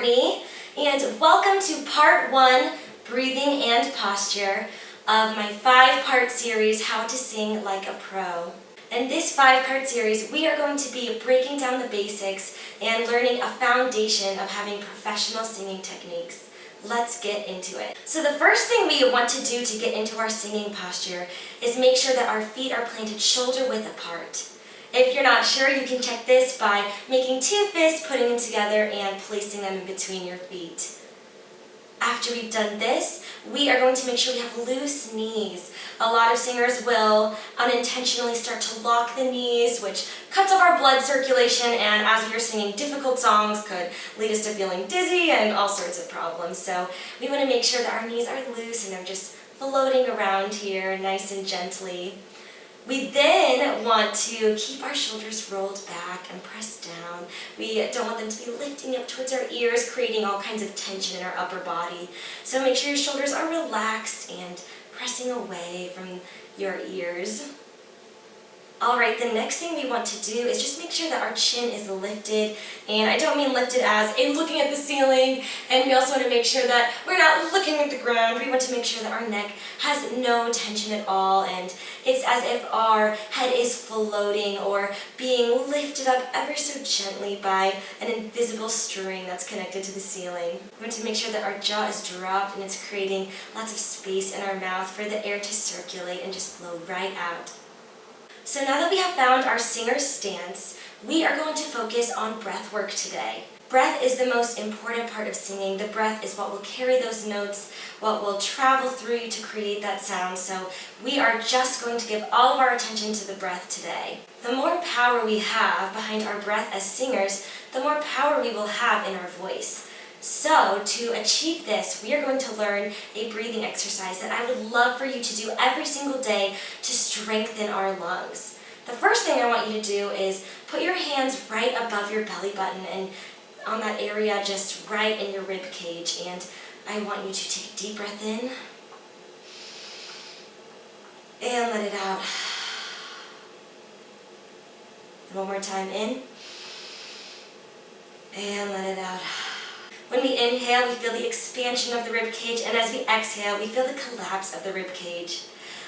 Courtney, and welcome to part 1, Breathing and Posture, of my 5-part series, How to Sing Like a Pro. In this 5-part series, we are going to be breaking down the basics and learning a foundation of having professional singing techniques. Let's get into it. So the first thing we want to do to get into our singing posture is make sure that our feet are planted shoulder width apart. If you're not sure, you can check this by making 2 fists, putting them together, and placing them in between your feet. After we've done this, we are going to make sure we have loose knees. A lot of singers will unintentionally start to lock the knees, which cuts off our blood circulation, and as we are singing difficult songs, could lead us to feeling dizzy and all sorts of problems. So we want to make sure that our knees are loose and they're just floating around here nice and gently. We then want to keep our shoulders rolled back and pressed down. We don't want them to be lifting up towards our ears, creating all kinds of tension in our upper body. So make sure your shoulders are relaxed and pressing away from your ears. Alright, the next thing we want to do is just make sure that our chin is lifted, and I don't mean lifted as in looking at the ceiling, and we also want to make sure that we're not looking at the ground. We want to make sure that our neck has no tension at all, and it's as if our head is floating or being lifted up ever so gently by an invisible string that's connected to the ceiling. We want to make sure that our jaw is dropped and it's creating lots of space in our mouth for the air to circulate and just flow right out. So now that we have found our singer's stance, we are going to focus on breath work today. Breath is the most important part of singing. The breath is what will carry those notes, what will travel through you to create that sound. So we are just going to give all of our attention to the breath today. The more power we have behind our breath as singers, the more power we will have in our voice. So to achieve this, we are going to learn a breathing exercise that I would love for you to do every single day to strengthen our lungs. The first thing I want you to do is put your hands right above your belly button and on that area just right in your rib cage. And I want you to take a deep breath in and let it out. And one more time, in and let it out. When we inhale, we feel the expansion of the rib cage, and as we exhale, we feel the collapse of the rib cage.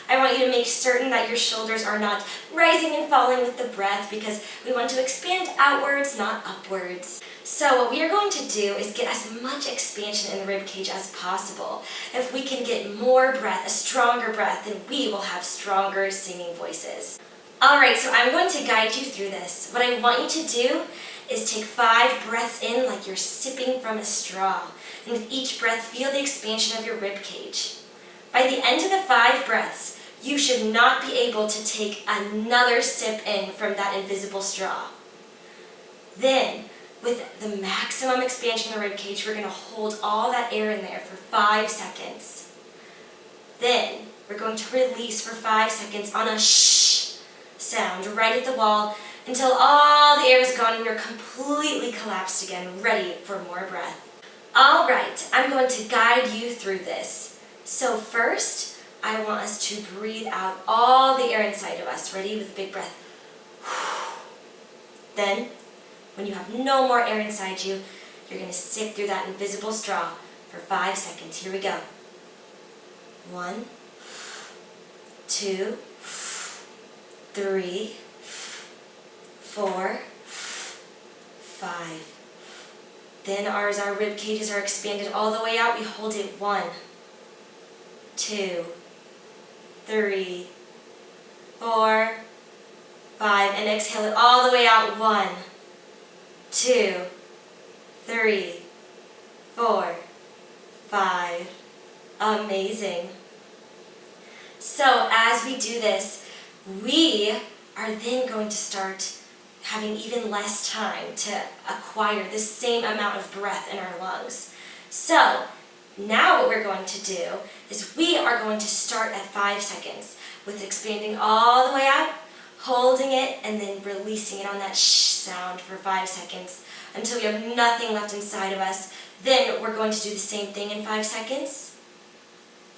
I want you to make certain that your shoulders are not rising and falling with the breath, because we want to expand outwards, not upwards. So what we are going to do is get as much expansion in the rib cage as possible. If we can get more breath, a stronger breath, then we will have stronger singing voices. Alright, so I'm going to guide you through this. What I want you to do is take 5 breaths in like you're sipping from a straw. And with each breath, feel the expansion of your rib cage. By the end of the 5 breaths, you should not be able to take another sip in from that invisible straw. Then, with the maximum expansion of the rib cage, we're going to hold all that air in there for 5 seconds. Then, we're going to release for 5 seconds on a shh sound right at the wall, until all the air is gone and you're completely collapsed again, ready for more breath. Alright, I'm going to guide you through this. So first, I want us to breathe out all the air inside of us. Ready? With a big breath. Then, when you have no more air inside you, you're going to sip through that invisible straw for 5 seconds. Here we go. 1, 2, 3, 4, 5. Then as our rib cages are expanded all the way out, we hold it 1, 2, 3, 4, 5, and exhale it all the way out. 1, 2, 3, 4, 5. Amazing. So as we do this, we are then going to start having even less time to acquire the same amount of breath in our lungs. So now what we're going to do is we are going to start at 5 seconds with expanding all the way out, holding it, and then releasing it on that shh sound for 5 seconds until we have nothing left inside of us. Then we're going to do the same thing in 5 seconds.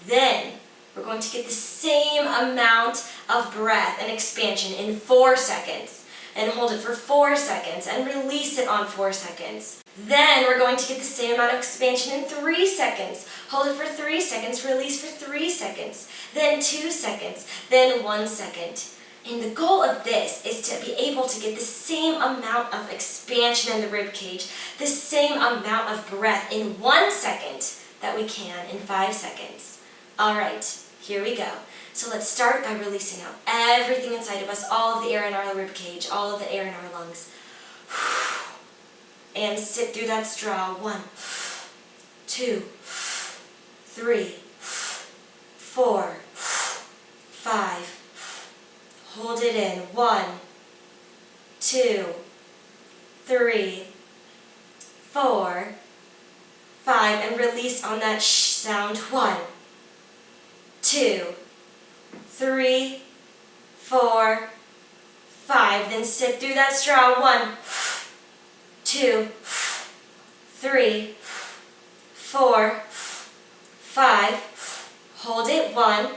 Then we're going to get the same amount of breath and expansion in 4 seconds. and hold it for 4 seconds and release it on 4 seconds. Then we're going to get the same amount of expansion in 3 seconds. Hold it for 3 seconds, release for 3 seconds, then 2 seconds, then 1 second. And the goal of this is to be able to get the same amount of expansion in the rib cage, the same amount of breath in 1 second that we can in 5 seconds. All right, here we go. So let's start by releasing out everything inside of us, all of the air in our rib cage, all of the air in our lungs. And sit through that straw. 1, 2, 3, 4, 5. Hold it in. 1, 2, 3, 4, 5. And release on that sh sound. 1, 2, 3, 4, 5. Then sit through that straw. 1, 2, 3, 4, 5. Hold it. 1,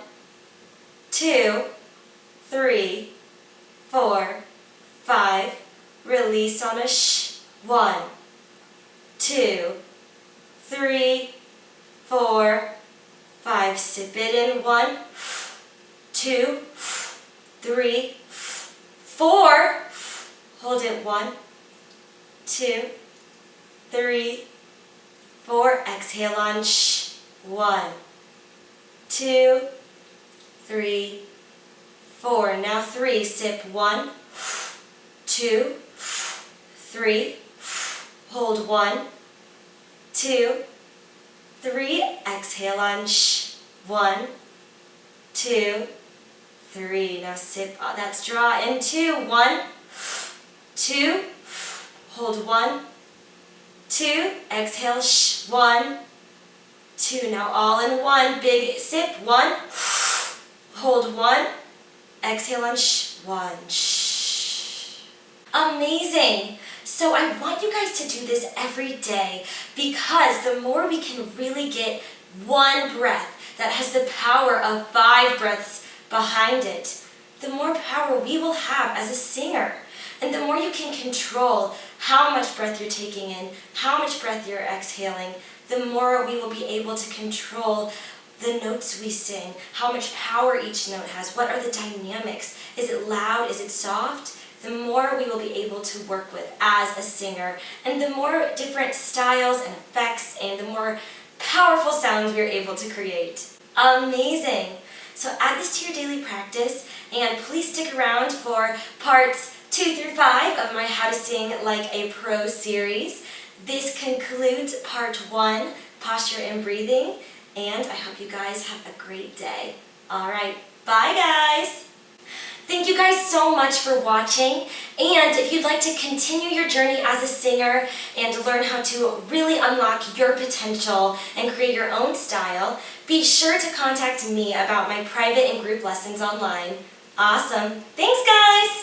2, 3, 4, 5. Release on a sh. 1, 2, 3, 4, 5. Sip it in. 1, 2, 3, 4. Hold it. 1, 2, 3, 4. Exhale on sh. 1, 2, 3, 4. Now 3. Sip. 1, 2, 3. Hold. 1, 2, 3. Exhale on sh. 1, 2, 3. Now sip that straw in. 2, 1, 2. Hold. 1, 2. Exhale sh. 1, 2. Now all in 1. Big sip. 1. Hold. 1. Exhale on sh. 1. Shh. Amazing. So I want you guys to do this every day, because the more we can really get one breath that has the power of 5 breaths behind it, the more power we will have as a singer. And the more you can control how much breath you're taking in, how much breath you're exhaling, the more we will be able to control the notes we sing, how much power each note has, what are the dynamics, is it loud, is it soft? The more we will be able to work with as a singer, and the more different styles and effects and the more powerful sounds we're able to create. Amazing! So add this to your daily practice, and please stick around for parts 2 through 5 of my How to Sing Like a Pro series. This concludes part 1, posture and breathing, and I hope you guys have a great day. All right, bye guys! Thank you guys so much for watching, and if you'd like to continue your journey as a singer and learn how to really unlock your potential and create your own style, be sure to contact me about my private and group lessons online. Awesome! Thanks guys!